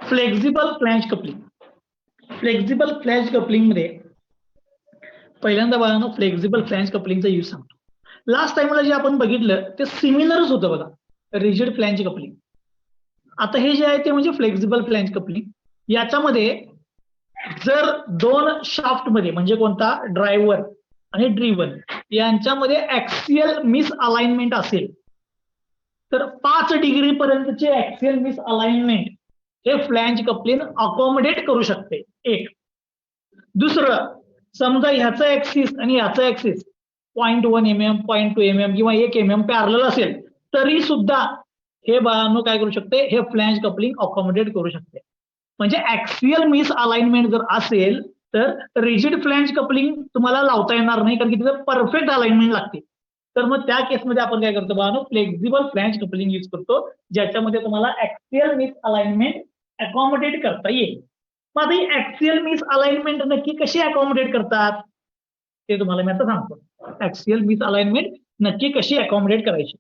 Flexible flange coupling. Flexible flange coupling मध्ये पहिल्यांदा बघा फ्लेक्झिबल फ्लॅंज कपलिंगचा यूज सांगतो. लास्ट टाइमला जे आपण बघितलं ते सिमिलरच होतं बघा, रिजिड फ्लॅंज कपलिंग. आता हे जे आहे ते म्हणजे फ्लेक्झिबल फ्लॅंज कपलिंग. याच्यामध्ये जर दोन शाफ्ट मध्ये म्हणजे कोणता ड्रायव्हर आणि ड्रिव्हन यांच्यामध्ये ऍक्सियल मिस अलाइनमेंट असेल तर 5 डिग्री पर्यंतचे ऍक्सियल मिस अलाइनमेंट हे फ्लॅंज कपलिंग अकोमोडेट करू शकते. एक. दुसरं, समजा ह्याचा ऍक्सिस आणि ह्याचा ऍक्सिस 0.1 mm 0.2 mm किंवा 1 mm पॅरलल असेल तरी सुद्धा हे बाळांनो काय करू शकते, हे फ्लॅंज कपलिंग अकोमोडेट करू शकते. म्हणजे ऍक्सियल मिस अलाइनमेंट जर असेल तर रिजिड फ्लॅंज कपलिंग तुम्हाला लावता येणार नाही, कारण की तिथं परफेक्ट अलाइनमेंट लागते. तर मग त्या केसमध्ये आपण काय करतो बाळांनो, फ्लेक्झिबल फ्लॅंज कपलिंग यूज करतो, ज्याच्यामध्ये तुम्हाला ऍक्सियल मिस अलाइनमेंट अकोमोडेट करता येईल. मग आता ही ऍक्सियल मिस अलाइनमेंट नक्की कशी अकोमोडेट करतात ते तुम्हाला मी आता सांगतो. ऍक्सियल मिस अलाइनमेंट नक्की कशी अकोमोडेट करायची.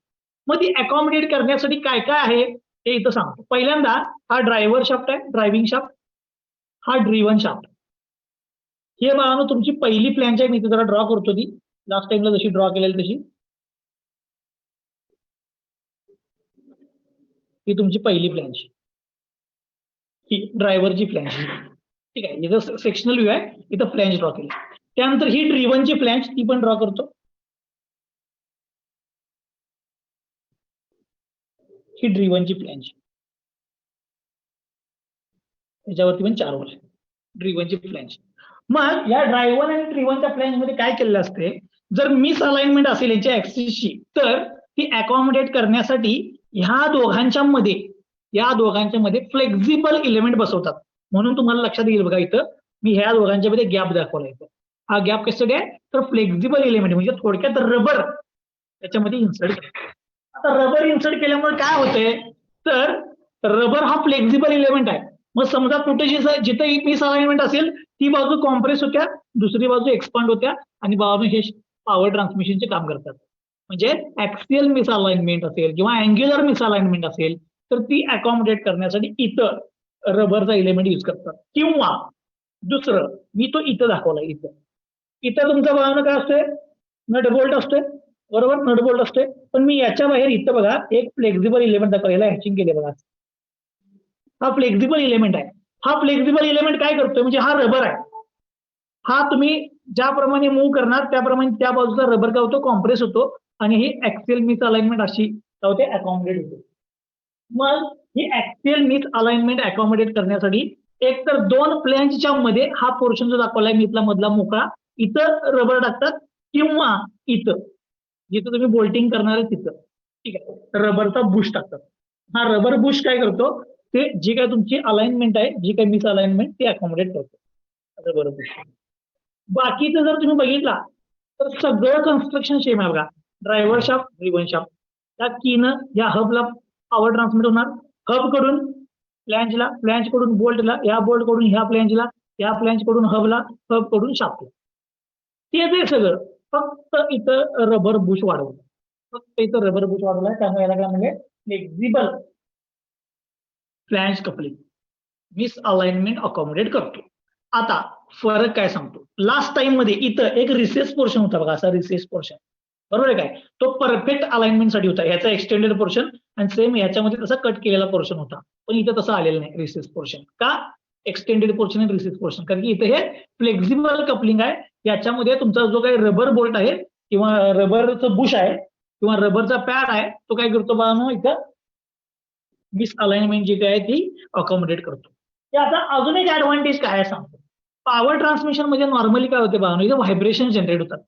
मग ती अकोमोडेट करण्यासाठी काय काय आहे ते इथं सांगतो. पहिल्यांदा हा ड्रायव्हर शाफ्ट आहे, ड्रायव्हिंग शाफ्ट. हा ड्रिव्हन शाफ्ट. हे बघा तुमची पहिली फ्लॅंज आहे, मी इथे जरा ड्रॉ करतो ती लास्ट टाइमला जशी ड्रॉ केलेली तशी. ही तुमची पहिली फ्लॅंज, ही ड्रायव्हरची फ्लॅंज. ठीक आहे, इथं सेक्शनल व्ह्यू आहे, इथं फ्लॅंज ड्रॉ केली. त्यानंतर ही ड्रिव्हनची फ्लॅंज, ती पण ड्रॉ करतो. ही ड्रिव्हनची फ्लॅंज, त्याच्यावरती पण 4 वर ड्रिव्हनची फ्लॅंज. मग या ड्रायव्हर आणि ड्रिव्हनच्या फ्लॅंज मध्ये काय केलेलं असते, जर मिस अलाइनमेंट असेल यांच्या ऍक्सिसची तर ती अकोमोडेट करण्यासाठी ह्या दोघांच्या मध्ये फ्लेक्झिबल इलेमेंट बसवतात. म्हणून तुम्हाला लक्षात येईल बघा, इथं मी ह्या दोघांच्या मध्ये गॅप दाखवला. इथं हा गॅप कशासाठी आहे, तर फ्लेक्झिबल इलेमेंट म्हणजे थोडक्यात रबर त्याच्यामध्ये इन्सर्ट केलं. आता रबर इन्सर्ट केल्यामुळे काय होतंय, तर रबर हा फ्लेक्झिबल इलेमेंट आहे. मग समजा कुठे जिथे मिस अलाइनमेंट असेल ती बाजू कॉम्प्रेस होत्या, दुसरी बाजू एक्सपांड होत्या आणि बाजू हे पॉवर ट्रान्समिशनचे काम करतात. म्हणजे ऍक्सियल मिस अलाइनमेंट असेल किंवा अँग्युलर मिस अलाइनमेंट असेल तर ती अकोमोडेट करण्यासाठी इथं रबरचा इलेमेंट यूज करतात. किंवा दुसरं मी तो इथं दाखवला, इथं तुमचं बघा काय असतंय, नट बोल्ट असतोय, बरोबर, नट बोल्ट असतोय. पण मी याच्या बाहेर इथं बघा एक फ्लेक्झिबल इलेमेंट दाखवलेला, हॅचिंग केले बघा. हा फ्लेक्झिबल इलेमेंट आहे. हा फ्लेक्झिबल इलेमेंट काय करतोय, म्हणजे हा रबर आहे. हा तुम्ही ज्याप्रमाणे मूव्ह करणार त्याप्रमाणे त्या बाजूचा रबर काय होतो, कॉम्प्रेस होतो आणि ही ऍक्सियल मिस अलाइनमेंट अशी काय होते, अकोमोडेट होते. मग ही ऍक्सियल मिस अलाइनमेंट अकोमोडेट करण्यासाठी एक तर 2 फ्लॅंजच्या मध्ये हा पोर्शन जो दाखवलाय मी इथला मधला मोकळा, इथं रबर टाकतात किंवा इथं जिथं तुम्ही बोल्टिंग करणार आहे तिथं, ठीक आहे, रबरचा बुश टाकतात. हा रबर बुश काय करतो, ते जी काय तुमची अलाइनमेंट आहे, जी काही मिस अलाइनमेंट ते अकोमोडेट करतो रबर बुश. बाकीचं जर तुम्ही बघितला तर सगळं कन्स्ट्रक्शन सेम आहे बघा. ड्रायव्हर शाफ्ट, ड्रिव्हन शाफ्ट, त्या कीनं या हबला पॉवर ट्रान्समिट होणार, हब कडून फ्लॅंजला, फ्लॅंज कडून बोल्टला, या बोल्ट कडून ह्या फ्लॅंजला, या फ्लॅंज कडून हबला, हब कडून शाफ्टला. ते सगळं फक्त इथं रबर बुश वाढवलं, फक्त इथं रबर बुश वाढवलाय. त्यामुळे याला काय म्हणजे flexible flange coupling miss alignment accommodate करतो. आता फरक काय सांगतो, लास्ट टाइम मध्ये इथं एक रिसेस पोर्शन होता बघा, असा रिसेस पोर्शन, बरोबर आहे काय, तो परफेक्ट अलाइनमेंट साठी होता. ह्याचा एक्सटेंडेड पोर्शन आणि सेम ह्याच्यामध्ये तसा कट केलेला पोर्शन होता. पण इथं तसं आलेलं नाही रिसेस पोर्शन. का एक्सटेंडेड पोर्शन आणि रिसेस पोर्शन, कारण की इथे हे फ्लेक्झिबल कपलिंग आहे. याच्यामध्ये तुमचा जो काही रबर बोल्ट आहे किंवा रबरचं बुश आहे किंवा रबरचा पॅड आहे तो काय करतो बघा, इथं मिस अलाइनमेंट जी काय ती अकोमोडेट करतो. याचा अजून एक ऍडव्हान्टेज काय सांगतो, पॉवर ट्रान्समिशन मध्ये नॉर्मली काय होते बघा, इथं व्हायब्रेशन जनरेट होतात.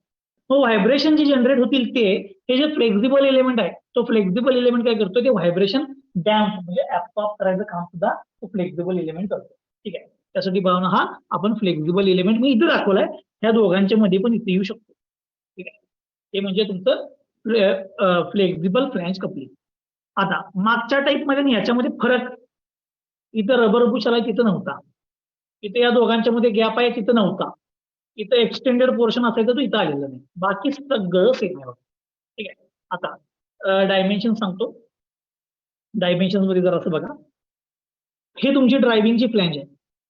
मग व्हायब्रेशन जे जनरेट होतील ते हे जे फ्लेक्झिबल एलिमेंट आहे, तो फ्लेक्झिबल एलिमेंट काय करतो, ते व्हायब्रेशन डॅम्प म्हणजे ऍब्सॉर्ब करायचं काम सुद्धा तो फ्लेक्झिबल एलिमेंट करतो. ठीक आहे, त्यासाठी बघा हा आपण फ्लेक्झिबल एलिमेंट मी इथं दाखवलाय, ह्या दोघांच्या मध्ये पण इथे येऊ शकतो. ठीक आहे, हे म्हणजे तुमचं फ्लेक्झिबल फ्लॅंज कपलिंग. आता मागच्या टाईप मध्ये आणि याच्यामध्ये फरक, इथं रबर बुश आलाय तिथं नव्हता, इथे या दोघांच्या मध्ये गॅप आहे तिथं नव्हता, इथं एक्सटेंडेड पोर्शन असायचं तो इथं आलेला नाही, बाकी सगळं सेम आहे. ठीक आहे, आता डायमेन्शन सांगतो. डायमेन्शन मध्ये जरा असं बघा, हे तुमची ड्रायव्हिंगची फ्लॅंज आहे.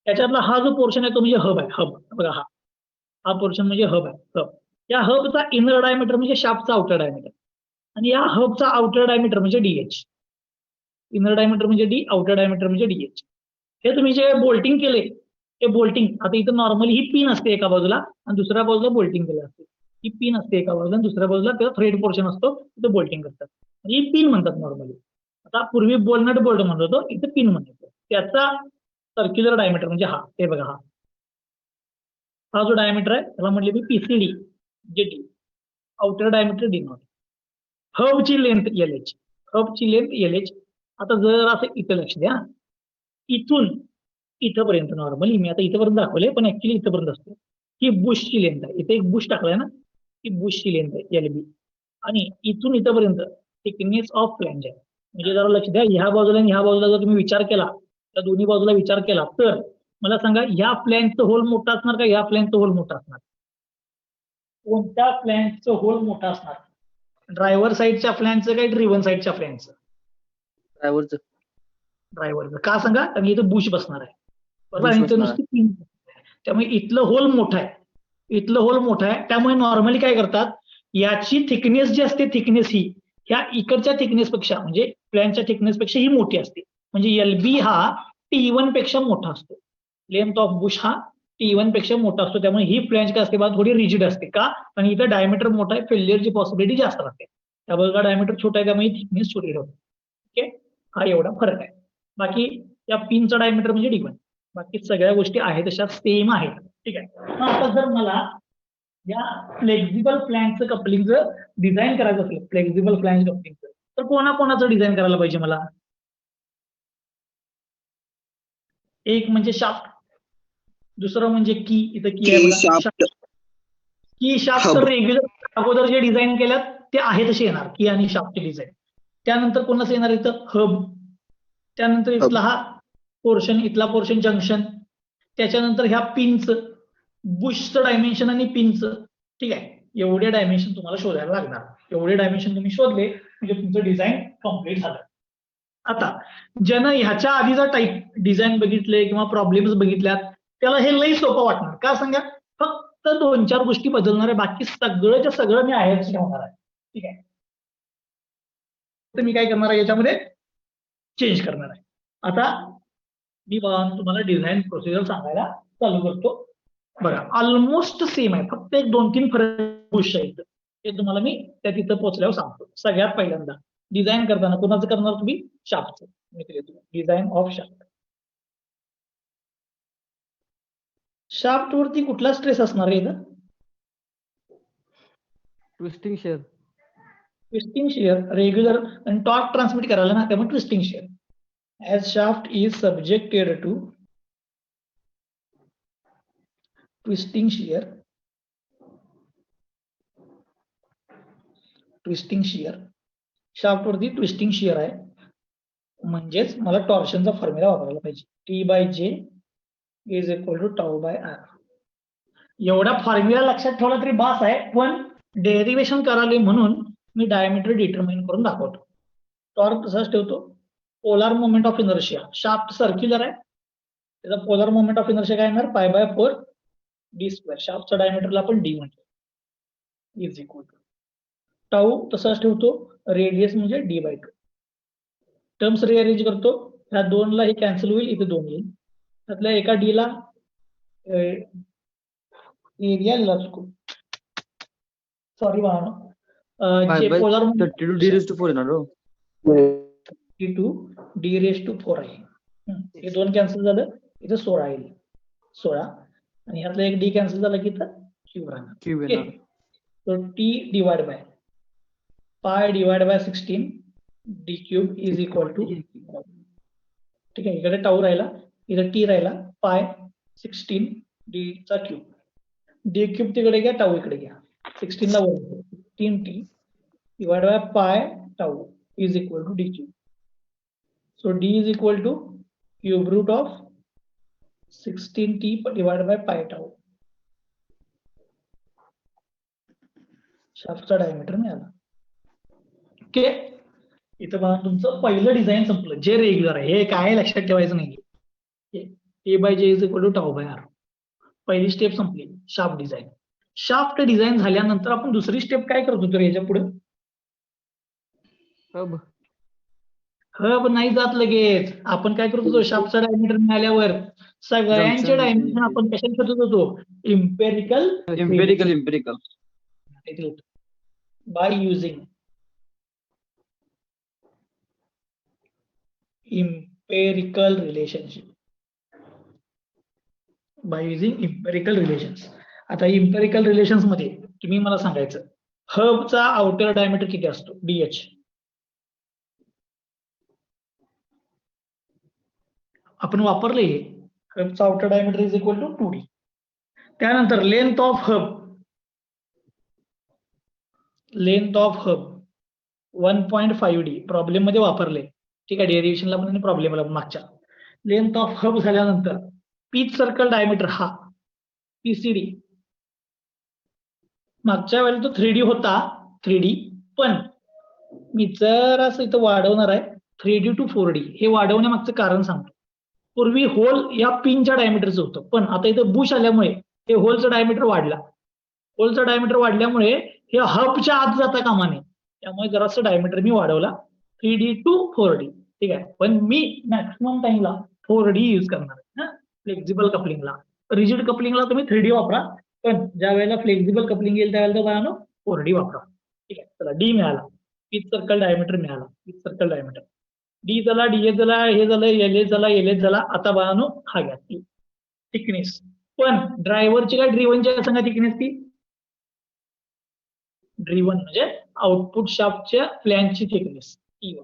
त्याच्यातला हा जो पोर्शन आहे तो म्हणजे हब आहे. हब बघा, हा पोर्शन म्हणजे हब आहे. हब, या हबचा इनर डायमीटर म्हणजे शाफ्टचा आउटर डायमीटर, आणि या हबचा आउटर डायमीटर म्हणजे डीएच. इनर डायमीटर म्हणजे डी, आउटर डायमीटर म्हणजे डीएच. हे तुम्ही जे बोल्टिंग केले, हे बोल्टिंग, आता इथं नॉर्मली ही पिन असते एका बाजूला आणि दुसऱ्या बाजूला बोल्टिंग केलं असते. ही पिन असते एका बाजूला आणि दुसऱ्या बाजूला त्याचा थ्रेड पोर्शन असतो, तिथं बोल्टिंग करतात. ही पिन म्हणतात नॉर्मली. आता पूर्वी बोलनट बोल्ट म्हणत होतो, इथं पिन म्हणतो. त्याचा सर्क्युलर डायमीटर म्हणजे हा, हे बघा, हा जो डायमीटर आहे त्याला म्हटले मी पीसीडी जे D, outer diameter D nought. हबची लेंथ एल एच, हबची लेंथ एल एच. आता जर असं इथं लक्ष द्या, इथून इथंपर्यंत नॉर्मली मी आता इथंपर्यंत दाखवले, पण ऍक्च्युली इथंपर्यंत असतो. ही बुशची लेंथ आहे, इथे एक बुश टाकलाय ना, ही बुशची लेंथ आहे एल बी, आणि इथून इथंपर्यंत थिकनेस ऑफ फ्लॅंज आहे. म्हणजे जरा लक्ष द्या, ह्या बाजूला आणि ह्या बाजूला जर तुम्ही विचार केला, त्या दोन्ही बाजूला विचार केला, तर मला सांगा ह्या फ्लॅंजचं होल मोठा असणार का ह्या फ्लॅंजचं होल मोठा असणार? कोणत्या फ्लॅंजचं होल मोठा असणार? ड्रायव्हर साईडच्या फ्लॅंजचं काय ड्रिव्हन साईडच्या फ्लॅंजचं? ड्रायव्हरचं. ड्रायव्हरचं. का सांगा? कारण इथं बुश बसणार आहे, बरोबर, बुश आणि इथं बसणार नुसती पिन. त्यामुळे इथलं होल मोठं आहे, इथलं होल मोठं आहे. त्यामुळे नॉर्मली काय करतात, याची थिकनेस जी असते, थिकनेस ही ह्या इकडच्या थिकनेस पेक्षा म्हणजे फ्लॅंजच्या थिकनेस पेक्षा ही मोठी असते. म्हणजे एलबी हा T1 पेक्षा मोठा असतो. लेंथ ऑफ बुश हा T1 पेक्षा मोठा असतो. त्यामुळे ही फ्लॅंज काय असते बा, थोडी रिजिड असते. का? आणि इथं डायमीटर मोठा आहे, फेल्युअरची पॉसिबिलिटी जास्त राहते. त्या बाजूला डायमीटर छोटा आहे, त्यामुळे थिकनेस छोटी राहते. ओके, हा एवढा फरक आहे. बाकी या पिनचा डायमीटर म्हणजे D1. बाकी सगळ्या गोष्टी आहेत तशा सेम आहेत. ठीक आहे. मग आता जर मला या फ्लेक्झिबल फ्लॅंजचं कपलिंगचं डिझाईन करायचं असेल, फ्लेक्झिबल फ्लॅंज कपलिंगचं, तर कोणाकोणाचं डिझाईन करायला पाहिजे मला? एक म्हणजे शाफ्ट, दुसरं म्हणजे की, इथं की आहे बघा, की शाफ्ट तर रेग्युलर अगोदर जे डिझाईन केल्यात ते आहे तसे येणार, की आणि शाफ्टचे डिझाईन. त्यानंतर कोणाचं येणार इथं? हब. त्यानंतर इथला हा पोर्शन, इथला पोर्शन जंक्शन. त्याच्यानंतर ह्या पिनचं, बुशचं डायमेन्शन आणि पिनचं. ठीक आहे, एवढे डायमेन्शन तुम्हाला शोधायला लागणार. एवढे डायमेन्शन तुम्ही शोधले म्हणजे तुमचं डिझाईन कम्प्लीट झालं. आता ज्यानं ह्याच्या आधीचा टाईप डिझाईन बघितले किंवा प्रॉब्लेम्स बघितल्यात, त्याला हे लई सोपं वाटणार. का सांगा? फक्त 2-4 गोष्टी बदलणार आहे, बाकी सगळंच्या सगळं मी आहेच ठेवणार आहे. ठीक आहे, तर मी काय करणार आहे याच्यामध्ये चेंज करणार आहे. आता मी तुम्हाला डिझाईन प्रोसिजर सांगायला चालू करतो. बघा, ऑलमोस्ट सेम आहे, फक्त एक 2-3 फरक गोष्ट आहेत, ते तुम्हाला मी त्या तिथं पोहोचल्यावर सांगतो. सगळ्यात पहिल्यांदा डिझाईन करताना कोणाचं करणार तुम्ही? शाफ्टचं. Design of shaft. शाफ्ट वरती कुठला स्ट्रेस असणार आहे इथं? Twisting shear. Twisting shear, regular आणि टॉर्क ट्रान्समिट करायला ना, त्यामुळे twisting shear. As shaft is subjected to twisting shear, shaft वरती ट्विस्टिंग शिअर आहे, म्हणजेच मला टॉर्शनचा फॉर्म्युला वापरायला पाहिजे. T/J is equal to tau by R. एवढा फॉर्म्युला लक्षात ठेवला तरी बास आहे, पण डेरिव्हेशन कराले म्हणून मी डायमीटर डिटरमाइन करून दाखवतो. टॉर्क तसाच ठेवतो. Polar moment of inertia, shaft circular आहे, त्याचा पोलार मोमेंट ऑफ इनर्शिया काय येणार? π/4 d². शाफ्टचा डायमीटरला आपण डी म्हणतो. इज इक्वल टू टाऊ तसाच ठेवतो, रेडियस म्हणजे d/2. टर्म्स रिअरेंज करतो, ह्या 2 ला हे कॅन्सल होईल, इथे 2 येईल. त्यातल्या एका डी ला एरिया लिहिला चुकून, सॉरी जे पोलार मोमेंट 32d⁴ येणार हो. d²d⁴ आहे. हे 2 कॅन्सल झालं, इथं 16 येईल, 16, आणि ह्यातला एक डी कॅन्सल झाला की इथं क्यूब राहणार. क्यूब येणार. तर T/π/16 d³ is equal to, ठीक आहे, इकडे टाऊ राहिला, इथं टी राहिला, π/16 d³ d³ तिकडे घ्या, टाऊ इकडे घ्या, 16 ला 1 16t / π tau is equal to d³. So d is equal to cube root of 16t divided by pi tau. शाफ्टचा डायमीटर मिळाला. ओके, इथं बघा तुमचं पहिलं डिझाईन संपलं, जे रेग्युलर आहे. हे काय लक्षात ठेवायचं नाही, A by J is equal to tau by R. पहिली स्टेप संपली, शाफ्ट डिझाईन. शाफ्ट डिझाईन झाल्यानंतर आपण दुसरी स्टेप काय करत होतो याच्या पुढे? हब हब नाही जात लगेच. आपण काय करत होतो? शाफ्टचा डायमीटर मिळाल्यावर सगळ्यांचे Junction. डायमेन्शन आपण कशाने शोधत होतो? Empirical empirical by using empirical relationship. By using empirical relations. आता इम्पेरिकल रिलेशन्स मध्ये तुम्ही मला सांगायचं, हबचा आउटर डायमीटर किती असतो? डीएच. आपण वापरले हे. हबचा outer diameter is equal to 2d. त्यानंतर length of hub 1.5d. Problem मध्ये वापरले, ठीक आहे. डेरिव्हेशनला पण प्रॉब्लेमला मागच्या. लेंथ ऑफ हब झाल्यानंतर पिच सर्कल डायमीटर हा पीसीडी. मागच्या वेळेला तो 3D होता, 3D. पण मी जरासं इथं वाढवणार आहे 3D to 4D. हे वाढवण्यामागचं कारण सांगतो. पूर्वी होल या पिनच्या डायमीटरचं होतं, पण आता इथं बुश आल्यामुळे हे होलचं डायमीटर वाढला. होलचं डायमीटर वाढल्यामुळे हे हबच्या आत जाता कामा नये, त्यामुळे जरासं डायमीटर मी वाढवला 3D to 4D. ठीक आहे. पण मी मॅक्सिमम टाइमला 4D यूज करणार आहे. फ्लेक्झिबल कपलिंगला. रिजिड कपलिंगला तुम्ही 3D वापरा, पण ज्या वेळेला फ्लेक्झिबल कपलिंग येईल त्यावेळेला बाळांनो 4D वापरा. ठीक आहे. चला डी मिळाला, पिच सर्कल डायमीटर मिळाला, पिच सर्कल डायमीटर. डी झाला, डीएच झाला, हे झालं, एलएच झाला, एलएच झाला. आता बाळांनो हा घ्या थिकनेस. पण ड्रायव्हरची काय ड्रिव्हनची सांगा थिकनेस ती? ड्रिव्हन म्हणजे आउटपुट शाफ्टच्या फ्लॅंजची थिकनेस T1.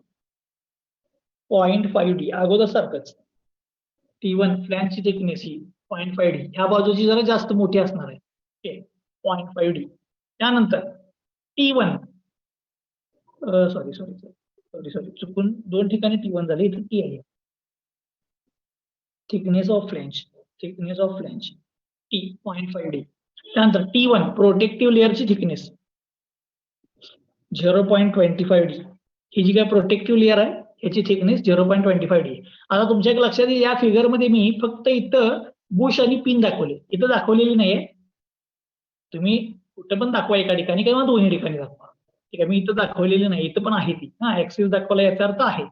0.5d अगोदर सारखंच. T1 फ्लॅंजची थिकनेस ही 0.5d. ह्या बाजूची जरा जास्त मोठी असणार आहे. Okay, 0.5d. त्यानंतर T1 सॉरी चुकून दोन ठिकाणी T1 झाले, इथे T आहे. Thickness of flange T 0.5d. त्यानंतर T1 प्रोटेक्टिव्ह लेअरची थिकनेस 0.25d. ही जी काय प्रोटेक्टिव्ह लेअर आहे याची थिकनेस 0.25d. आता तुमच्या एक लक्षात येईल, या फिगर मध्ये मी फक्त इथं बुश आणि पिन दाखवले, इथं दाखवलेली नाहीये. तुम्ही कुठं पण दाखवा, एका ठिकाणी किंवा दोन्ही ठिकाणी दाखवा. ठीक आहे. मी इथं दाखवलेली नाही, इथं पण आहे ती. ऍक्सिस दाखवला याचा अर्थ आहे.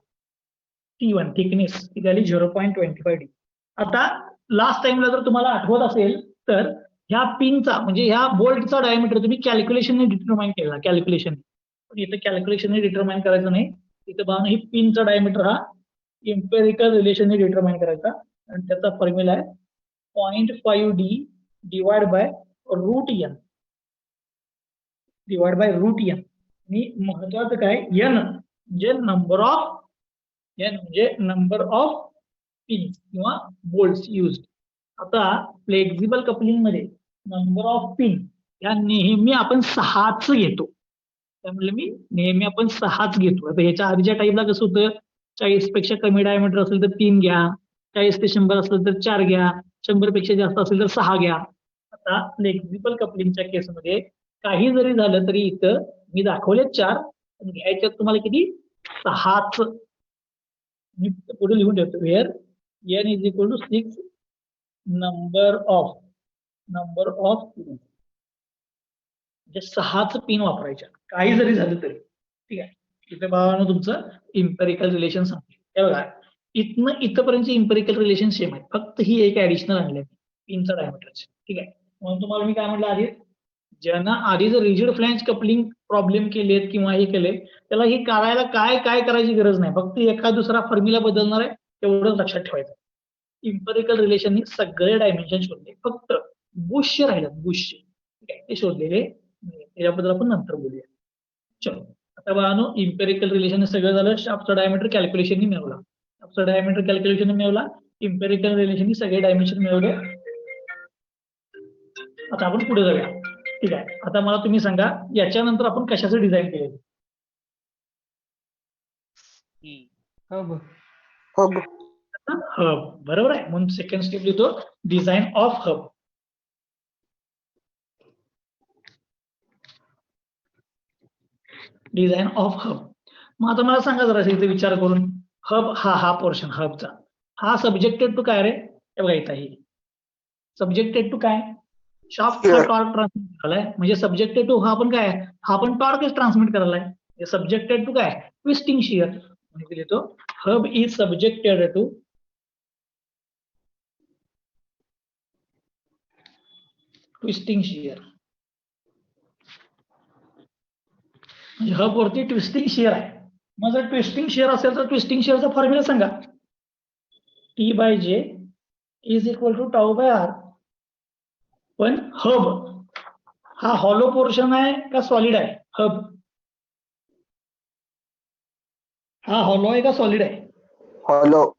T1 थिकनेस ती झाली 0.25d. आता लास्ट टाइमला जर तुम्हाला आठवत असेल तर ह्या पिनचा म्हणजे ह्या बोल्टचा डायमीटर तुम्ही कॅल्क्युलेशनने डिटरमाइन केला. कॅल्क्युलेशन, पण इथं कॅल्क्युलेशनने डिटरमाइन करायचं नाही. इथं बघा ही पिनचा डायमीटर हा इम्पेरिकल रिलेशनने डिटरमाइन करायचा, आणि त्याचा फॉर्म्युला आहे 0.5d divide by root n. आणि महत्वाचं काय, n म्हणजे नंबर ऑफ पिन्स किंवा बोल्ट्स यूज. आता फ्लेक्झिबल कपलिंग मध्ये नंबर ऑफ पिन या नेहमी आपण 6च घेतो. त्यामुळे मी नेहमी आपण 6च घेतो. आता ह्याच्या आधीच्या टाईपला कसं होतं, 40 पेक्षा कमी डायमीटर असेल तर 3 घ्या, 40 ते 100 असेल तर 4 घ्या, 100 पेक्षा जास्त असेल तर 6 घ्या. आता फ्लेक्झिबल कपलिंगच्या केसमध्ये काही जरी झालं तरी इथं मी दाखवले 4, पण घ्यायच्यात तुम्हाला किती? 6च. मी पुढे लिहून ठेवतो, where n is equal to 6 number of pin. म्हणजे 6च पिन वापरायच्या काही जरी झालं तरी. ठीक आहे. इथे बाबांनो तुमचं इम्पेरिकल रिलेशन सांगते. हे बघा, इथनं इथपर्यंत इम्पेरिकल रिलेशन सेम आहे, फक्त ही एक ऍडिशनल आणली आहे पिनचा डायमीटरची. ठीक आहे. म्हणून तुम्हाला मी काय म्हटलं आधी, ज्यांना आधी जर रिजिड फ्लॅंज कपलिंग प्रॉब्लेम केलेत किंवा हे केले, त्याला हे करायला काय करायची गरज नाही, फक्त एका दुसरा फॉर्म्युला बदलणार आहे, तेवढंच लक्षात ठेवायचं. इम्पेरिकल रिलेशननी सगळे डायमेन्शन शोधले, फक्त बुश राहिलं, बुश. ठीक आहे, ते शोधलेले त्याच्याबद्दल आपण नंतर बोलूया. चलो, आता बघा इम्पेरिकल रिलेशन सगळं झालं. शाफ्टचा डायमीटर कॅल्क्युलेशननी मिळवला, इम्पेरिकल रिलेशननी सगळे डायमेन्शन मिळवले. आता आपण पुढे जाऊया. ठीक आहे. आता मला तुम्ही सांगा, याच्यानंतर आपण कशाचं डिझाईन केलं? हब बरोबर आहे. म्हणून सेकंड स्टेप लिहितो, design of hub. Design of hub. मग आता मला सांगा जरा इथे विचार करून, हब हा पोर्शन हबचा हा सब्जेक्टेड टू काय रे? हे बघा इथं आहे सब्जेक्टेड टू काय शाफ्ट Shear. टॉर्क ट्रान्समिट करायलाय म्हणजे सब्जेक्टेड टू हा पण काय हा पण टॉर्कच ट्रान्समिट करायलाय सब्जेक्टेड टू काय ट्विस्टिंग शिअर म्हणजे लिहितो hub is subjected to twisting shear म्हणजे हब वरती ट्विस्टिंग शिअर आहे मग जर ट्विस्टिंग शिअर असेल तर ट्विस्टिंग शिअरचा फॉर्म्युला सांगा T by J is equal to tau by R पण हब हा हॉलो पोर्शन आहे का सॉलिड आहे हब हा हॉलो आहे का सॉलिड आहे हॉलो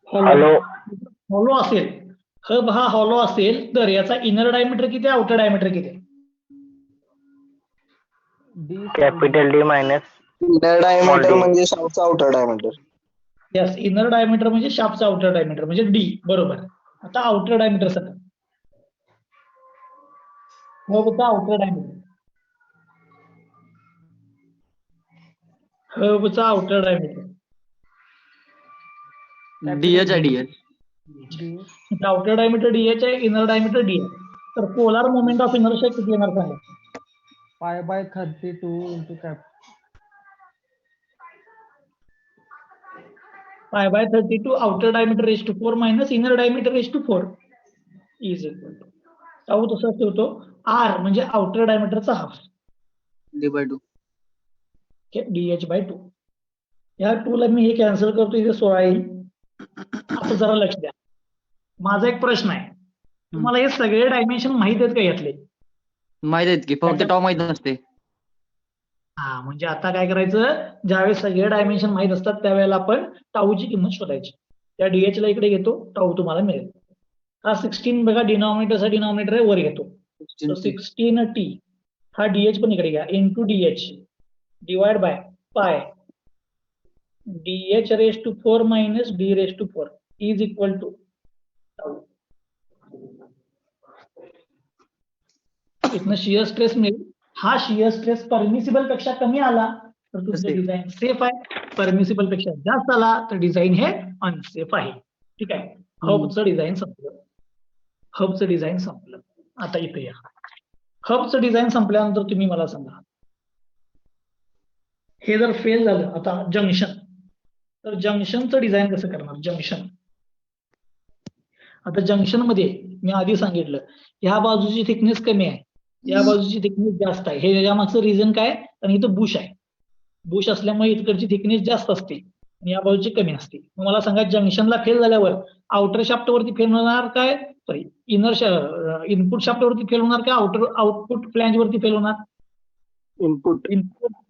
हॉलो असेल हब हा हॉलो असेल तर याचा इनर डायमीटर किती आहे आउटर डायमीटर किती आहे capital D minus inner diameter d. म्हणजे शाफ्टचा outer diameter. Yes inner diameter म्हणजे शाफ्टचा आउटर डायमीटर म्हणजे डी बरोबर आता आउटर डायमीटर सांगा हबचा आउटर डायमीटर हबचा आउटर डायमीटर डीएच आहे डीएच आउटर डायमीटर डीएच आहे इनर डायमीटर डी आहे तर पोलार मोमेंट ऑफ इनर्शिया किती येणार सांगा pi by 32 into cap. Pi by 32 outer diameter raise to 4 minus inner diameter raise to 4 is equal to tau तसा ठेवतो R म्हणजे outer डायमीटरचा हाफ डी/2 डीएच बाय 2 या 2 ला मी हे कॅन्सल करतो इथे 16 येईल आता जरा लक्ष द्या माझा एक प्रश्न आहे तुम्हाला हे सगळे डायमेन्शन माहित आहेत का यातले माहित आहेत की फक्त टॉप माहित नसते हा म्हणजे आता काय करायचं ज्यावेळेस सगळे डायमेन्शन माहित असतात त्यावेळेला आपण टाऊची किंमत शोधायची त्या डीएच ला इकडे घेतो टाऊ तुम्हाला मिळेल हा 16 बघा डिनॉमिनेटर आहे वर घेतो 16 टी हा डीएच पण इकडे घ्या into DH divide by pi DH raise to 4 minus D raise to 4 is equal to tau इथनं शियर स्ट्रेस मिळेल हा शियर स्ट्रेस परमिसिबल पेक्षा कमी आला तर तुमचं Safe. डिझाईन सेफ आहे परमिसिबल पेक्षा जास्त आला तर डिझाईन हे अनसेफ आहे ठीक आहे हबचं डिझाईन संपलं आता इथे या हबचं डिझाईन संपल्यानंतर तुम्ही मला सांगा हे जर फेल झालं आता जंक्शन तर जंक्शनचं डिझाईन कसं करणार जंक्शन आता जंक्शन मध्ये मी आधी सांगितलं ह्या बाजूची थिकनेस कमी आहे या बाजूची थिकनेस जास्त आहे हे यामागचं रिझन काय कारण इथं बुश आहे बुश असल्यामुळे इकडची थिकनेस जास्त असते आणि या बाजूची कमी असते मग मला सांगा जंक्शनला फेल झाल्यावर आउटर शाफ्ट वरती फेल होणार काय सॉरी इनपुट शाफ्ट वरती फेल होणार का आउटपुट फ्लॅंज वरती फेल होणार इनपुट फेल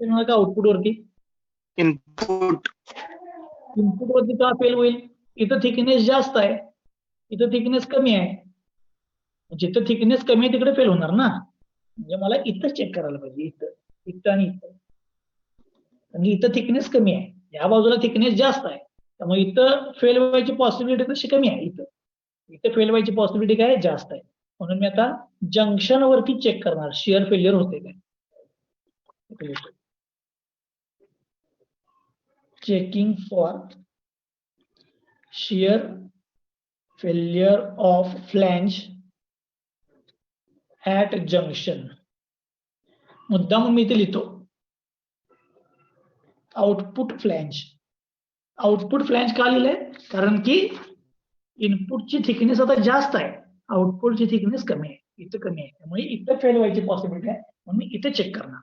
होणार का आउटपुट वरती इनपुट इनपुट वरती का फेल होईल इथं थिकनेस जास्त आहे इथं थिकनेस कमी आहे जिथं थिकनेस कमी आहे तिकडे फेल होणार ना म्हणजे मला इथं चेक करायला पाहिजे इथं आणि इथं म्हणजे इथं थिकनेस कमी आहे या बाजूला थिकनेस जास्त आहे त्यामुळे इथं फेल व्हायची पॉसिबिलिटी तशी कमी आहे इथं फेल व्हायची पॉसिबिलिटी काय जास्त आहे म्हणून मी आता जंक्शन वरती चेक करणार शिअर फेल्युअर होते काय checking for shear failure of flange at junction मुद्दाम मी इथे लिहितो आउटपुट फ्लॅंज का लिहिलंय कारण की इनपुटची थिकनेस आता जास्त आहे आउटपुटची थिकनेस कमी आहे इथं कमी आहे त्यामुळे इथं फेल व्हायची पॉसिबिलिटी आहे म्हणून मी इथे चेक करणार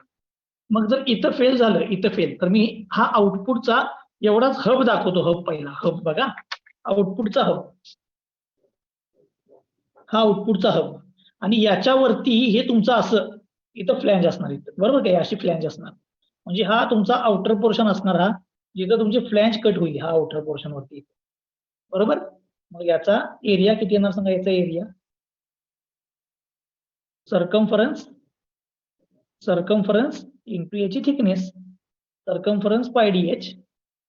मग जर इथं फेल झालं इथं फेल तर मी हा आउटपुटचा एवढाच हब दाखवतो हब पहिला हब बघा आउटपुटचा हब हा आउटपुटचा हब आणि याच्यावरती हे तुमचं असं इथं फ्लॅंज असणार इथं बरोबर काय अशी फ्लॅंज असणार म्हणजे हा तुमचा आउटर पोर्शन असणार हा जिथं तुमची फ्लॅंज कट होईल हा आउटर पोर्शन वरती बरोबर मग याचा एरिया किती येणार सांगा याचा एरिया सर्कमफरन्स इंटू याची thickness circumference pi D H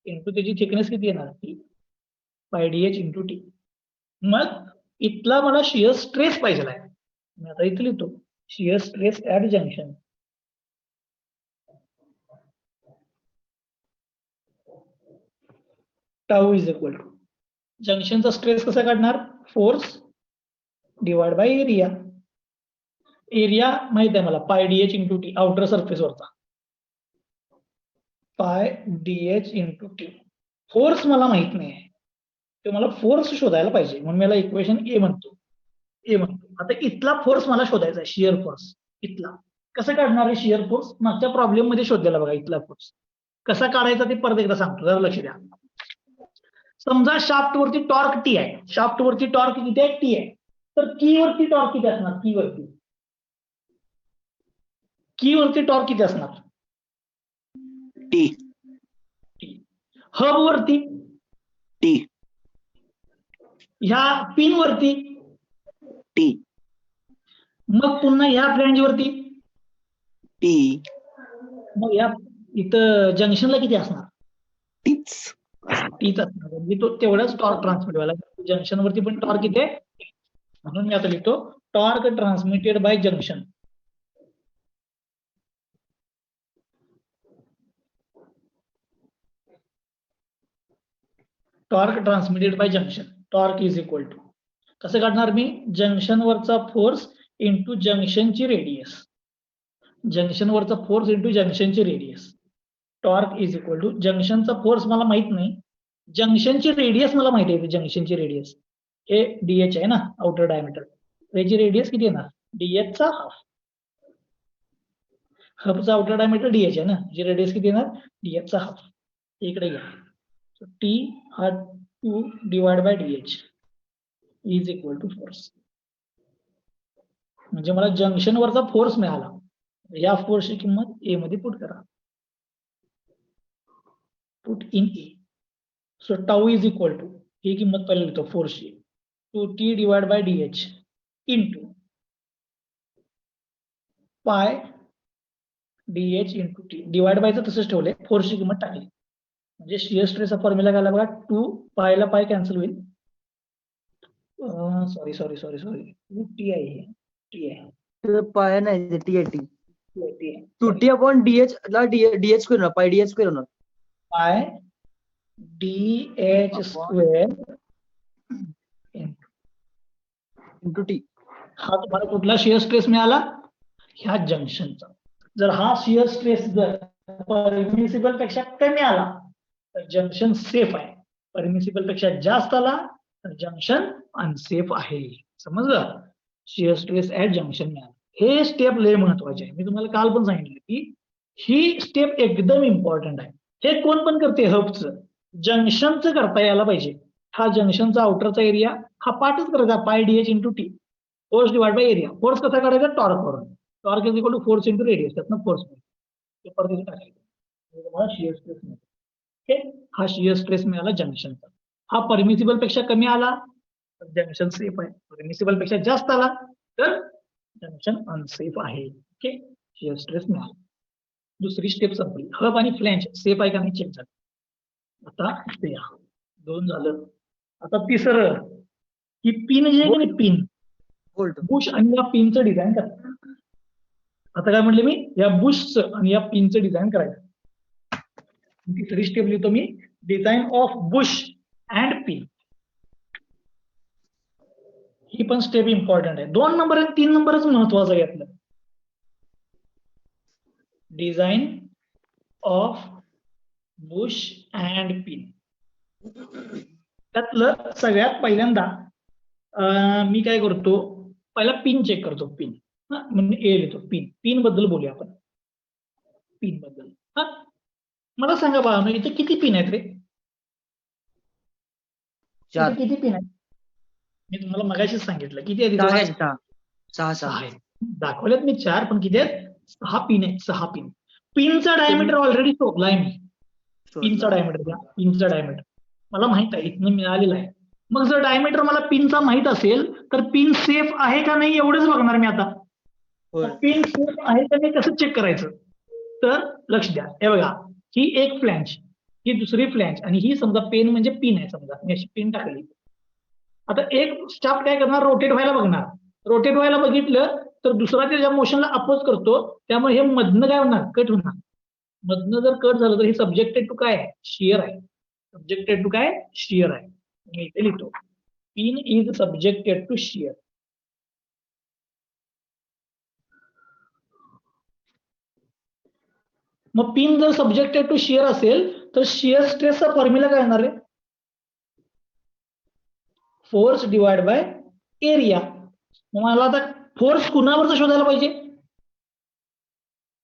into त्याची थिकनेस किती येणार टी पाय डी एच इंटू टी मग इथला मला शियर स्ट्रेस पाहिजे आहे मी आता इथे लिहितो shear stress at junction tau is equal to जंक्शनचा स्ट्रेस कसा काढणार force divide by area. Area माहित आहे मला pi DH into T outer सरफेसवरचा pi DH into T. Force मला माहित नाही आहे, ते मला फोर्स शोधायला पाहिजे म्हणून मला इक्वेशन ए म्हणतो. आता इथला फोर्स मला शोधायचा आहे, शिअर फोर्स इथला. कसं काढणार आहे शिअर फोर्स? मागच्या प्रॉब्लेम मध्ये शोधलेला बघा इथला फोर्स. कसा काढायचा ते परत एकदा सांगतो, जरा लक्ष द्या. समजा शाफ्ट वरती टॉर्क टी आहे, शाफ्ट वरती टॉर्क किती आहे? टी आहे. तर की वरती टॉर्क किती असणार? की वरती टॉर्क किती असणार? टी. हब वरती टी. ह्या पिन वरती टी. मग पुन्हा ह्या फ्लॅंज वरती टी. मग या इथं जंक्शनला किती असणार? टीच. टीच असणार. म्हणजे तो तेवढाच टॉर्क ट्रान्समिट व्हायला. जंक्शन वरती पण टॉर्क किती आहे? म्हणून मी आता लिहितो torque transmitted by junction. Torque transmitted by junction. Torque is equal to कसं काढणार मी? जंक्शन वरचा फोर्स इंटू जंक्शनची रेडियस. जंक्शन वरचा फोर्स इंटू जंक्शनची radius. Torque is equal to जंक्शनचा फोर्स मला माहित नाही, जंक्शनची रेडियस मला माहिती आहे. जंक्शनची रेडियस हे डीएच आहे ना, आउटर डायमीटर. त्याची रेडियस किती येणार? डीएच चा हाफ. हबचा आउटर डायमीटर डीएच आहे ना, जी रेडियस किती येणार? डीएच चा हाफ. इकडे घ्या. टी हा 2 divide by DH is equal to force. म्हणजे मला जंक्शन वरचा फोर्स मिळाला. या फोर्सची किंमत ए मध्ये पुट करा. Put in A. So tau is equal to ही किंमत पहिले लिहितो फोर्सची 2t divide by DH into pi DH into T. Divide बायचं तसंच ठेवलंय, फोर्सची किंमत टाकली. म्हणजे शिअर स्ट्रेसचा फॉर्म्युला काय बघा, 2 पायला पाय कॅन्सल होईल. सॉरी टी आहे, टी आहे. पाय नाही टी आहे टी. टी आहे. 2t अपॉन डीएच ला डीएच स्क्वेअर होणार, पाय डीएच स्क्वेअर होणार. पाय डीएच स्क्वेअर इंटू टी. हा तुम्हाला कुठला शिअर स्ट्रेस मिळाला? ह्या जंक्शनचा. जर हा शिअर स्ट्रेस जर परमिसिबल पेक्षा कमी आला तर जंक्शन सेफ आहे. परमिसिबल पेक्षा जास्त आला तर जंक्शन अनसेफ आहे. समजलं? शिअर स्ट्रेस ऍट जंक्शन मिळाला. हे स्टेप लय महत्वाचे आहे. मी तुम्हाला काल पण सांगितलं की ही स्टेप एकदम इम्पॉर्टंट आहे. हे कोण पण करते? हबचं. जंक्शनचं करता यायला पाहिजे. हा जंक्शनचा आउटरचा एरिया हा पाठच करायचा pi DH into T. Force divide by area. Force कसा काढायचा? टॉर्क वरून. Torque is equal to force into radius. त्यातनं फोर्स मिळतो. परत टाकायचं. तुम्हाला शिअर स्ट्रेस मिळतो. हा शिअर स्ट्रेस मिळाला जंक्शनचा. हा परमिसिबल पेक्षा कमी आला तर जंक्शन सेफ आहे. परमिसिबल पेक्षा जास्त आला तर जंक्शन अनसेफ आहे. ओके, शिअर स्ट्रेस मिळाला. दुसरी स्टेप संपली. हब आणि फ्लॅंज सेफ आहे का नाही चेक झालं. आता ते 2 झालं. आता तिसरं ही पिन जे आहे की नाही, पिन बोल्ट. बुश आणि या पिनचं डिझाईन करायचं. आता काय म्हटलं मी? या बुशचं आणि या पिनचं डिझाईन करायचं. तिसरी स्टेप लिहितो मी, design of bush and pin. ही पण स्टेप इम्पॉर्टंट आहे. 2 नंबर आणि 3 नंबरच महत्वाचं आहे यातलं. Design of bush and pin. त्यातलं सगळ्यात पहिल्यांदा मी काय करतो, पहिला पिन चेक करतो. पिन म्हणजे ए लिहितो. पिन बद्दल बोलूया आपण. पिन बद्दल मला सांगा बाळा, मग इथे किती पिन आहेत रे? 4. इथे किती पिन आहेत? मी तुम्हाला मगाशीच सांगितलं किती आहेत? 6 आहेत. दाखवल्यात मी 4, पण किती आहेत? 6 पिन आहेत. 6 पिन. पिनचा डायमीटर ऑलरेडी शोधलाय मी. पिनचा डायमीटर मला माहित आहे, इथनं मिळालेला आहे. मग जर डायमीटर मला पिनचा माहित असेल तर पिन सेफ आहे का नाही एवढंच बघणार मी आता. पिन सेफ आहे का नाही कसं चेक करायचं? तर लक्ष द्या. हे बघा, ही एक फ्लॅंज, ही दुसरी फ्लॅंज आणि ही समजा पेन म्हणजे पिन आहे. समजा मी अशी पिन टाकली. आता एक स्टाफ काय करणार? रोटेट व्हायला बघणार. रोटेट व्हायला बघितलं तर दुसरा त्याच्या मोशनला अपोज करतो. त्यामुळे हे मधनं काय होणार? कट होणार. मधनं जर कट झालं तर हे सब्जेक्टेड टू काय आहे? शिअर आहे. सब्जेक्टेड टू काय? शिअर आहे. मी इथे लिहितो pin is subjected to shear. मग पिन जर सब्जेक्टेड टू शियर असेल तर शियर स्ट्रेसचा फॉर्म्युला काय येणार आहे? Force divide by area. मग मला आता फोर्स कुणावरचा शोधायला पाहिजे?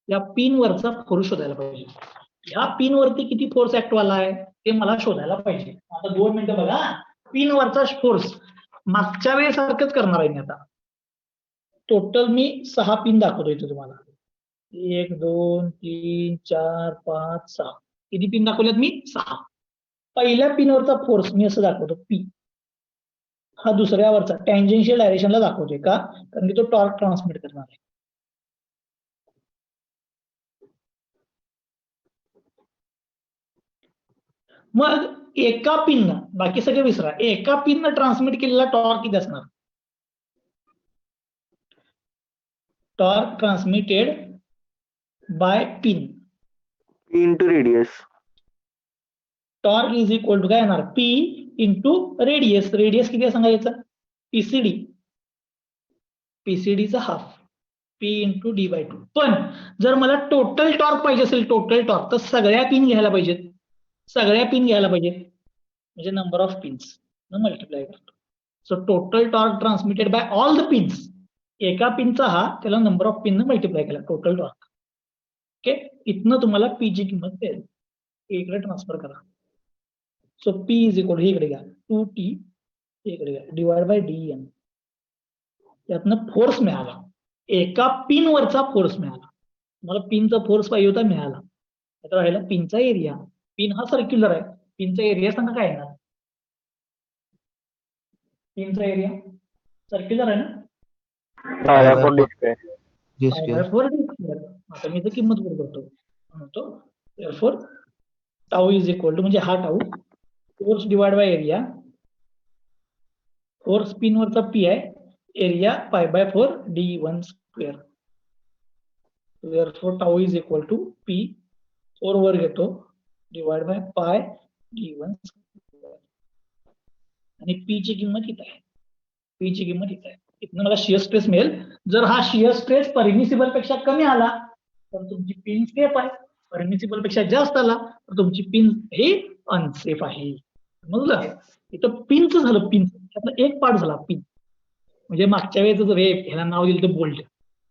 या पिन वरचा फोर्स शोधायला पाहिजे. या पिन वरती किती फोर्स ऍक्ट वाला आहे ते मला शोधायला पाहिजे. आता 2 मिनिटं बघा. पिन वरचा फोर्स मागच्या वेळेसारखंच करणार आहे मी आता. टोटल मी 6 पिन दाखवतो इथे तुम्हाला. 1 2 3 4 5 6. किती पिन दाखवल्यात मी? 6. पहिल्या पिनवरचा फोर्स मी असं दाखवतो पी. हा दुसऱ्यावरचा टँजेन्शियल डायरेक्शनला दाखवतोय का? कारण की तो टॉर्क ट्रान्समिट करणार आहे. मग एका पिननं, बाकी सगळे विसरा, एका पिननं ट्रान्समिट केलेला टॉर्क किती असणार? Torque transmitted by pin. P into radius. Torque is equal to काय येणार? P into radius. रेडियस किती आहे सांगायचं? पीसीडी. पीसीडीचा half. P into D by 2. पण जर मला टोटल टॉर्क पाहिजे असेल, टोटल टॉर्क, तर सगळ्या पिन घ्यायला पाहिजेत. सगळ्या पिन घ्यायला पाहिजेत म्हणजे नंबर ऑफ पिन्स मल्टिप्लाय करतो. So total torque transmitted by all the pins. एका पिनचा हा, त्याला नंबर ऑफ पिन मल्टिप्लाय केला, टोटल टॉर्क. ओके, इथनं तुम्हाला पी ची किंमत मिळेल. इकडे ट्रान्सफर करा. So P is equal to इकडे घ्या 2t, इकडे घ्या डिवाइड बाय dn. यातनं फोर्स मिळाला, एका पिन वरचा फोर्स मिळाला. मला पिनचा फोर्स पाहिजे होता, मिळाला. आता राहिला पिनचा एरिया. पिन हा सर्क्युलर आहे. पिनचा एरिया सांगा काय येणार? पिनचा एरिया सर्क्युलर आहे ना? Pi by 4 d square. Pi/4 d square. आता मी तर किंमत करतो म्हणतो therefore tau is equal to, म्हणजे हा tau force divide by area. Force pin वरचा पी आहे, area Pi/4 d1 square. therefore tau is equal to P 4 वर घेतो डिवाइड बाय पाय d1 स्क्वेअर. आणि पी ची किंमत इथं आहे. पी ची किंमत इथं आहे. इथनं मला शियर स्ट्रेस मिळेल. जर हा शियर स्ट्रेस परमिसिबल पेक्षा कमी आला तर तुमची पिन सेफ आहे. परमिसिबल पेक्षा जास्त आला तर तुमची पिन हे अनसेफ आहे. समजलं? इथं पिनचं झालं, पिन त्यातला एक पार्ट झाला पिन. म्हणजे मागच्या वेळेच रे ह्याला नाव दिलं तर बोल्ट,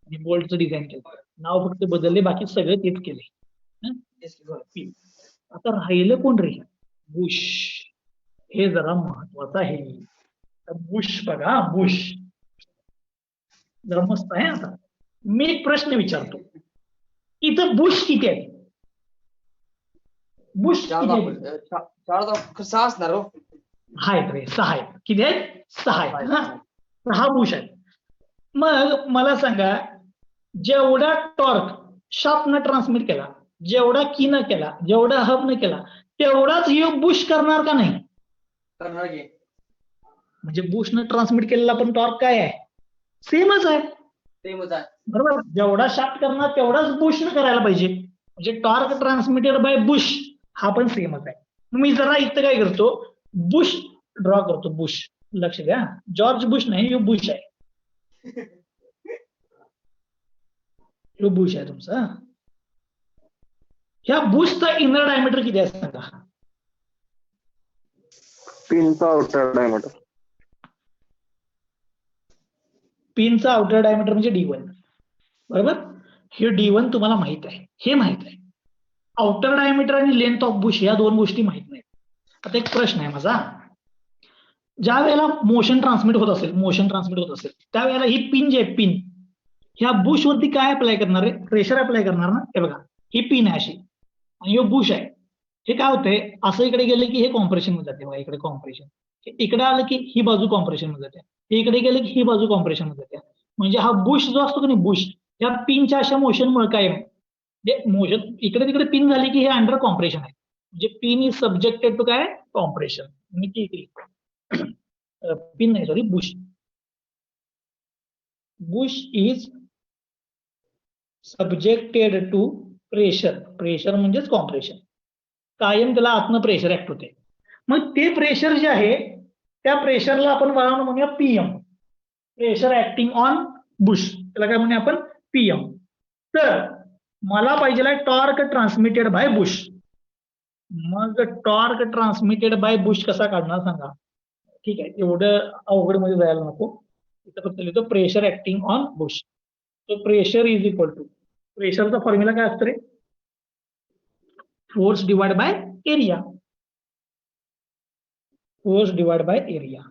आणि बोल्टचं डिझाईन केलं, नाव फक्त बदलले, बाकी सगळं तेच केले. पिन. आता राहिलं कोण रे? बुश. हे जरा महत्वाचं आहे. बुश बघा, बुश जरा मस्त आहे. आता मी एक प्रश्न विचारतो, इथं बुश किती आहे? बुश किती आहे? 6 असणार हो. आहेत रे, 6 आहेत. किती आहेत? 6 आहेत. हा, 6 बुश आहेत. मग मला सांगा, जेवढा टॉर्क शाफ्टनं ट्रान्समिट केला, जेवढा कीनं केला, जेवढा हबनं केला, तेवढाच हे बुश करणार का नाही? करणार की. म्हणजे बुशनं ट्रान्समिट केलेला पण टॉर्क काय आहे? सेमच आहे. सेमच आहे. बरोबर. जेवढा शाफ्ट करणार तेवढाच बुशनं करायला पाहिजे. म्हणजे टॉर्क ट्रान्समिटेड बाय बुश हा पण सेमच आहे. मी जरा इथं काय करतो, बुश ड्रॉ करतो. बुश, लक्ष द्या, जॉर्ज बुश नाही, हे बुश आहे. हे बुश आहे तुमचा. ह्या बुशचा इनर डायमीटर किती आहे सांगा? पिनचा आउटर डायमीटर. पिनचा आउटर डायमीटर म्हणजे D1. बरोबर. हे D1 तुम्हाला माहित आहे, हे माहित आहे. आउटर डायमीटर आणि लेंथ ऑफ बुश या दोन गोष्टी माहित नाहीत. आता एक प्रश्न आहे माझा, ज्या वेळेला मोशन ट्रान्समिट होत असेल त्यावेळेला ही पिन जी आहे, पिन ह्या बुश वरती काय अप्लाय करणार आहे? प्रेशर अप्लाय करणार ना. हे बघा, ही पिन आहे अशी आणि हे बुश आहे. हे काय होतंय, असं इकडे गेलं की हे कॉम्प्रेशन मध्ये जाते. बघा इकडे कॉम्प्रेशन, इकडे आलं की ही बाजू कॉम्प्रेशन मध्ये जाते, इकडे गेलं की ही बाजू कॉम्प्रेशन मध्ये जाते. म्हणजे हा बुश जो असतो की नाही, बुश या पिनच्या अशा मोशनमुळे काय मोशन इकडे तिकडे पिन झाली की हे अंडर कॉम्प्रेशन आहे. म्हणजे पिन इज सब्जेक्टेड टू काय? कॉम्प्रेशन. मी पिन नाही, sorry, bush. Bush is subjected to pressure. Pressure म्हणजेच कॉम्प्रेशन. कायम त्याला आतनं प्रेशर ऍक्ट होते. मग ते प्रेशर जे आहे त्या प्रेशरला आपण म्हणूया PM, pressure acting on Bush, त्याला काय म्हणूया आपण पीएम. तर मला पाहिजे टॉर्क ट्रान्समिटेड बाय बुश. मग टॉर्क ट्रान्समिटेड बाय बुश कसा काढणार सांगा. ठीक आहे, एवढं अवघड मध्ये जायला नको. इथं फक्त लिहितो प्रेशर ऍक्टिंग ऑन बुश. तो प्रेशर इज इक्वल टू, प्रेशरचा फॉर्म्युला काय असतं रे, force divide by area. Force divide by area.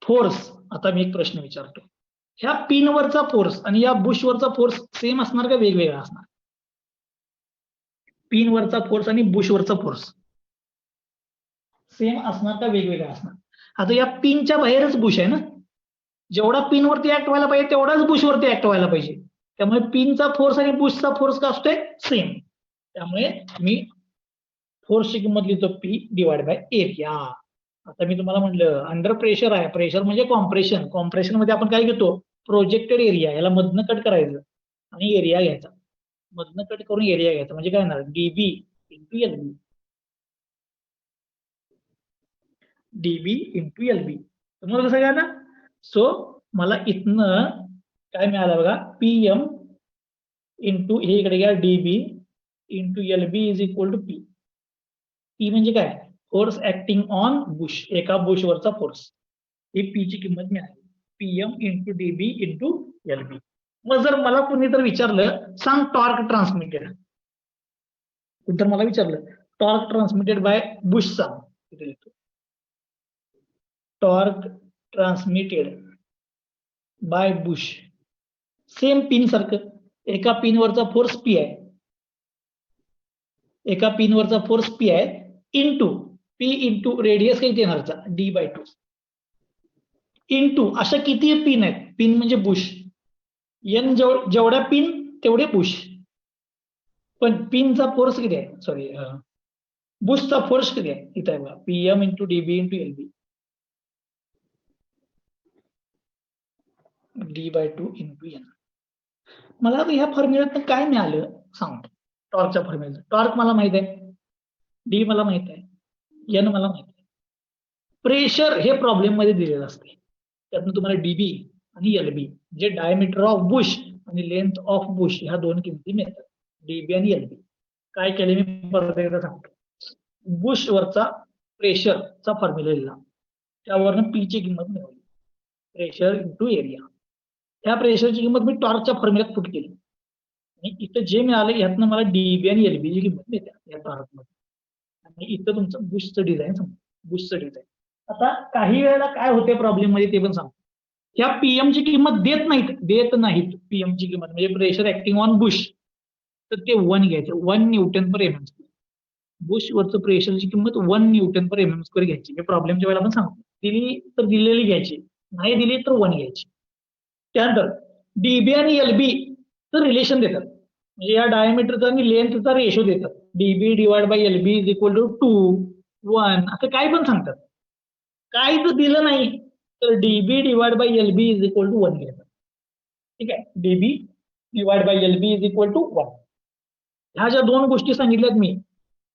Force, आता मी एक प्रश्न विचारतो, ह्या पिनवरचा फोर्स आणि या बुशवरचा फोर्स सेम असणार का वेगवेगळा असणार? पिनवरचा फोर्स आणि बुशवरचा फोर्स सेम असणार का वेगवेगळा असणार? आता या पिनच्या बाहेरच बुश आहे ना, जेवढा पिनवरती ऍक्ट व्हायला पाहिजे तेवढाच बुशवरती ऍक्ट व्हायला पाहिजे. त्यामुळे पिनचा फोर्स आणि बुशचा फोर्स का असतोय सेम. त्यामुळे मी फोर्सची किंमत लिहितो पी डिवाइड बाय एरिया. आता मी तुम्हाला म्हटलं अंडर प्रेशर आहे, प्रेशर म्हणजे कॉम्प्रेशन. कॉम्प्रेशन मध्ये आपण काय घेतो, प्रोजेक्टेड एरिया, याला मधनं कट करायचं आणि एरिया घ्यायचा. मधनं कट करून एरिया घ्यायचा म्हणजे काय होणार, DB into LB. DB into LB. तुम्हाला कसं काय ना. सो मला इथनं काय मिळालं बघा, पीएम इंटू हे इकडे घ्या DB into LB is equal to P. P म्हणजे काय, फोर्स ऍक्टिंग ऑन बुश, एका बुशवरचा फोर्स. ही पी ची किंमत मिळाली, PM into DB into LB. मग जर मला कुणी तर विचारलं सांग टॉर्क ट्रान्समिटेड, तर मला विचारलं टॉर्क ट्रान्समिटेड बाय बुश सांग, तिथे लिहितो torque transmitted bye Bush. Same pin सारखं, एका पिनवरचा फोर्स पी आहे, एका पिनवरचा फोर्स पी आहे, इंटू पी इंटू रेडियस किती येणारचा d/2 इंटू अशा किती पिन आहेत, पिन म्हणजे बुश, एन जेवढ्या पिन तेवढे बुश. पण पिनचा फोर्स किती आहे, सॉरी बुशचा फोर्स किती आहे, इथं आहे बघा, PM into DB into LB, d/2 into N. मला आता ह्या फॉर्म्युल्यातनं काय मिळालं सांगतो. टॉर्कच्या फॉर्म्युल्यात टॉर्क मला माहित आहे, डी मला माहित आहे, एन मला माहित आहे. प्रेशर हे प्रॉब्लेम मध्ये दिलेलं असते, त्यातनं तुम्हाला डीबी आणि एलबी जे डायमीटर ऑफ बुश आणि लेंथ ऑफ बुश ह्या दोन किमती मिळतात, डीबी आणि एलबी. काय केले मी परत एकदा सांगतो. बुश वरचा प्रेशरचा फॉर्म्युला लिहिला, त्यावरनं पी ची किंमत मिळवली, प्रेशर इंटू एरिया. त्या प्रेशरची किंमत मी टॉर्कच्या फॉर्म्युल्यात पुट केली आणि इथं जे मिळालं यातनं मला डीबी आणि एलबी ची किंमत मिळते या टॉर्कमध्ये. आणि इथं तुमचं बुशचं डिझाईन सांगतो, बुशचं डिझाईन. आता काही वेळेला काय होते प्रॉब्लेम मध्ये ते पण सांगतो. ह्या पीएम ची किंमत देत नाहीत पीएम ची किंमत म्हणजे प्रेशर ऍक्टिंग ऑन बुश, तर ते 1 घ्यायचं, 1 न्यूटन पर एमएम स्क्वेअर. बुश वरचं प्रेशरची किंमत 1 न्यूटन पर एमएम स्क्वेअर घ्यायची. मी प्रॉब्लेमच्या वेळेला पण सांगतो, दिली तर दिलेली घ्यायची, नाही दिली तर 1 घ्यायची. त्यानंतर डीबी आणि एलबी चं रिलेशन देतात, म्हणजे या डायमीटरचा आणि लेंथचा रेशो देतात, DB divide by LB is equal to 2, 1 असं काय पण सांगतात. काय जर दिलं नाही तर DB divide by LB is equal to 1 घ्यायचं. ठीक आहे, DB divide by LB is equal to 1. ह्या ज्या दोन गोष्टी सांगितल्यात मी,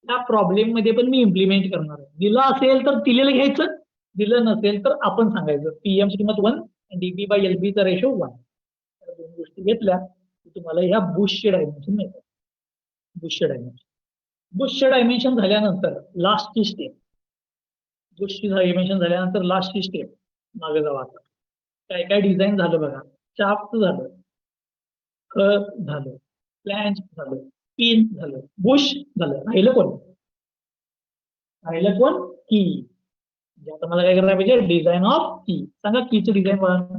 त्या प्रॉब्लेम मध्ये पण मी इम्प्लिमेंट करणार आहे. दिलं असेल तर दिलेलं घ्यायचं, दिलं नसेल तर आपण सांगायचं पीएम ची किंमत 1, डीबी बाय एलबी चा रेशो 1. त्या दोन गोष्टी घेतल्या की तुम्हाला ह्या बुशचे डायमेन्शन मिळतात. बुशचे डायमेन्शन झाल्यानंतर लास्टची स्टेप, बुशची डायमेन्शन झाल्यानंतर लास्टची स्टेप मागे जावा. आता काय काय डिझाईन झालं बघा, शाफ्ट झालं, कर्व झालं, फ्लॅंज झालं, पिन झालं, बुश झालं, राहिलं कोण की. आता मला काय करायला पाहिजे, डिझाईन ऑफ की. सांगा कीचं डिझाईन बघा.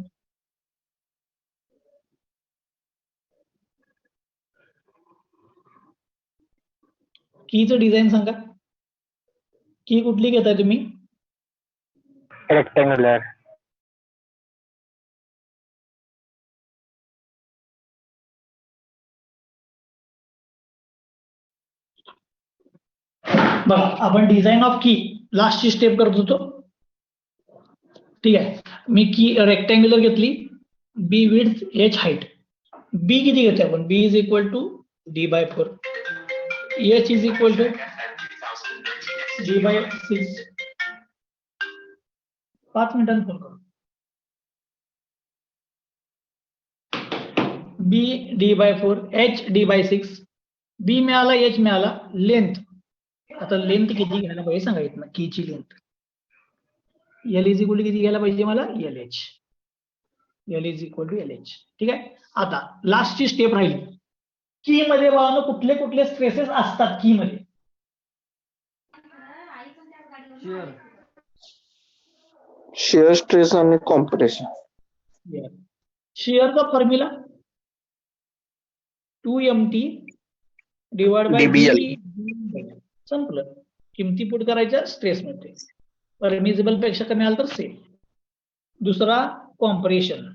कीचं डिझाईन सांगा, की कुठली घेताय तुम्ही? रेक्टँग्युलर. बघा आपण डिझाईन ऑफ की लास्टची स्टेप करत होतो. ठीक आहे, मी की रेक्टँग्युलर घेतली, B width H height, B किती घेतोय आपण, B is equal to d/4, H is equal to d/6, 5 मिनिटांनी फोन करू. बी D/4, H D/6, बी मिळाला, H मिळाला, लेंथ. आता लेंथ किती घ्यायला पाहिजे सांगायचं ना, कीची length. L is equal to किती घ्यायला पाहिजे मला, LH. L is equal to LH. ठीक आहे. आता लास्टची स्टेप राहील. की मध्ये बाळांनो कुठले कुठले स्ट्रेसेस असतात की मध्ये. Shear. शिअर स्ट्रेस आणि कॉम्प्रेशन. शिअरचा formula 2MT divide by DBL. संपलं. किमती पुट करायच्या स्ट्रेस मध्ये. परमिसिबल पेक्षा कमी आलं तर सेम. दुसरा compression.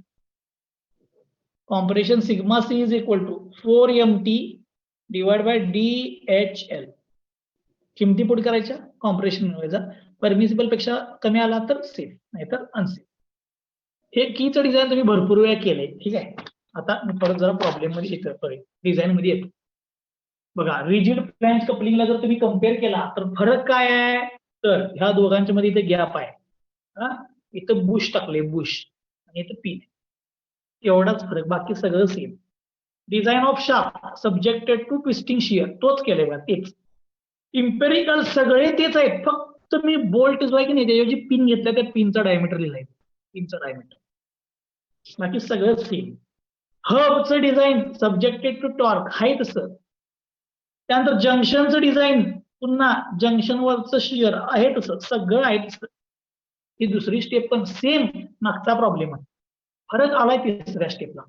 Compression sigma C is equal to 4MT divide by DHL. किमती पुट करायच्या, कॉम्प्रेशन मिळवायचा. परमिसिबल पेक्षा कमी आला तर सेफ, नाहीतर अनसेफ. हे कीचं डिझाईन तुम्ही भरपूर वेळा केलंय. ठीक आहे. आता मी परत जरा प्रॉब्लेम मध्ये येतो, डिझाईन मध्ये येतो. बघा, रिजिड फ्लॅंज कपलिंगला जर तुम्ही कम्पेअर केला तर फरक काय आहे, तर ह्या दोघांच्या मध्ये इथे गॅप आहे. इथं बुश टाकले, बुश, आणि इथं पिन. एवढाच फरक, बाकी सगळं same. Design of shaft subjected to twisting shear, तोच केलंय बघा, तेच. इम्पेरिकल सगळे तेच आहेत, फक्त मी बोल्ट जो आहे की नाही त्याऐवजी पिन घेतल्या, त्या पिनचा डायमीटर लिहिलाय, पिनचा डायमीटर. बाकी सगळं सेम. हबचं डिझाईन सब्जेक्टेड टू टॉर्क आहे तसं. त्यानंतर जंक्शनचं डिझाईन पुन्हा जंक्शनवरचं शिअर आहे तसं, सगळं आहे तसं. ही दुसरी स्टेप पण सेम मागचा प्रॉब्लेम आहे. फरक आलाय तिसऱ्या स्टेपला.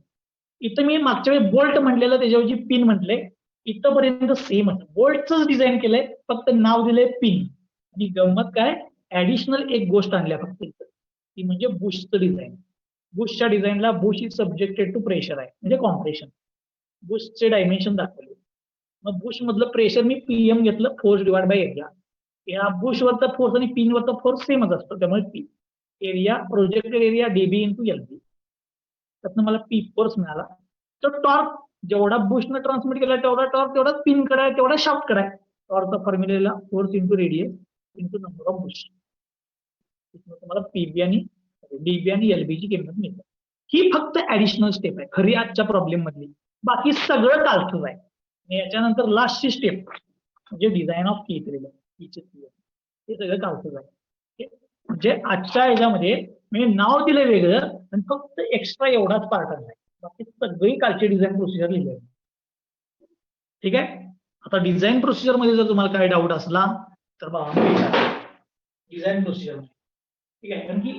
इथं मी मागच्या वेळी बोल्ट म्हटलेलं त्याच्याऐवजी पिन म्हटले. इथंपर्यंत सेम आहे. बोल्टच डिझाईन केलंय, फक्त नाव दिलंय पिन. आणि गंमत काय, ऍडिशनल एक गोष्ट आणल्या फक्त इथं, ती म्हणजे बुशचं डिझाईन. बुशच्या डिझाईनला bush is subjected to pressure आहे, म्हणजे कॉम्प्रेशन. बुशचे डायमेन्शन दाखवले. मग बुश मधलं प्रेशर मी PM घेतलं, फोर्स डिवाइड बाय एरिया. या बुशवरचा फोर्स आणि पिनवरचा फोर्स सेमच असतो, त्यामुळे P. Area, projected area DB into LB. त्यातनं मला P फोर्स मिळाला. तर टॉर्क जेवढा बुशनं ट्रान्समिट केला तेवढा टॉर्क, तेवढा पिन कराय, तेवढा शाफ्ट कराय. टॉर्कचा formula force into radius into number of bush. तुम्हाला PB आणि DB आणि LB ची किंमत मिळते. ही फक्त ऍडिशनल स्टेप आहे खरी आजच्या प्रॉब्लेम मधली. बाकी सगळं कालचंच आहे. आणि याच्यानंतर लास्टची स्टेप म्हणजे डिझाईन ऑफ की केलेलं हे सगळं कालचंच आहे. म्हणजे आजच्या ह्याच्यामध्ये मी नाव दिलं वेगळं आणि फक्त एक्स्ट्रा एवढाच पार्ट आहे. बाकी सगळी कालची डिझाईन प्रोसिजर लिहिली आहे. ठीक आहे. आता डिझाईन प्रोसिजर मध्ये जर तुम्हाला काही डाऊट असला तर बघा डिझाईन प्रोसिजर. ठीक आहे. कारण की